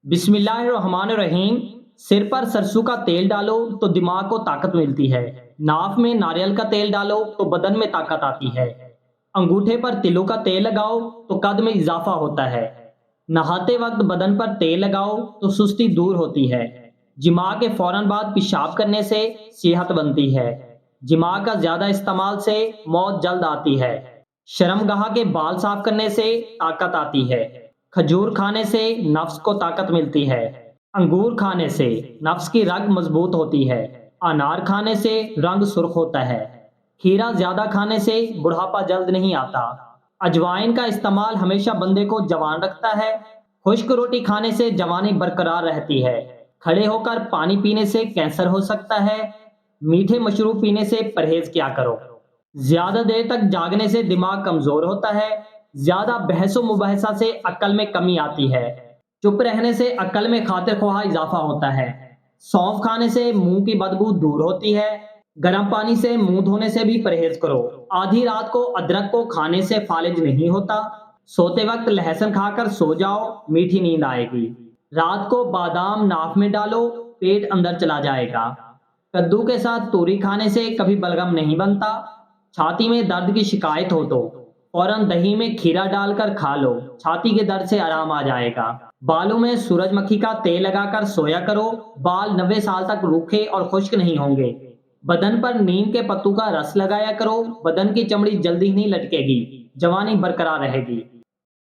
बिस्मिल्लाहिर्रहमानिर्रहीम। सिर पर सरसों का तेल डालो तो दिमाग को ताकत मिलती है। नाक में नारियल का तेल डालो तो बदन में ताकत आती है। अंगूठे पर तिलों का तेल लगाओ तो कद में इजाफा होता है। नहाते वक्त बदन पर तेल लगाओ तो सुस्ती दूर होती है। जिमा के फौरन बाद पेशाब करने से सेहत बनती है। जिमा का ज्यादा इस्तेमाल से मौत जल्द आती है। शर्मगाह के बाल साफ करने से ताकत आती है। खजूर खाने से नफ्स को ताकत मिलती है। अंगूर खाने से नफ्स की रग मजबूत होती है। अनार खाने से रंग सुर्ख होता है। खीरा ज्यादा खाने से बुढ़ापा जल्द नहीं आता। अजवाइन का इस्तेमाल हमेशा बंदे को जवान रखता है। खुश्क रोटी खाने से जवानी बरकरार रहती है। खड़े होकर पानी पीने से कैंसर हो सकता है। मीठे मशरूब पीने से परहेज क्या करो। ज्यादा देर तक जागने से दिमाग कमजोर होता है। ज्यादा बहसो मुबाहसा से अक्ल में कमी आती है। चुप रहने से अक्ल में खातिर ख्वाह इजाफा होता है। सौंफ खाने से मुंह की बदबू दूर होती है। गर्म पानी से मुंह धोने से भी परहेज करो। आधी रात को अदरक को खाने से फालिज नहीं होता। सोते वक्त लहसुन खाकर सो जाओ, मीठी नींद आएगी। रात को बादाम नाक में डालो, पेट अंदर चला जाएगा। कद्दू के साथ तूरी खाने से कभी बलगम नहीं बनता। छाती में दर्द की शिकायत हो तो फौरन दही में खीरा डालकर खा लो, छाती के दर्द से आराम आ जाएगा। बालों में सूरजमुखी का तेल लगाकर सोया करो, बाल 90 साल तक रूखे और खुश्क नहीं होंगे। बदन पर नीम के पत्तों का रस लगाया करो, बदन की चमड़ी जल्दी नहीं लटकेगी, जवानी बरकरार रहेगी।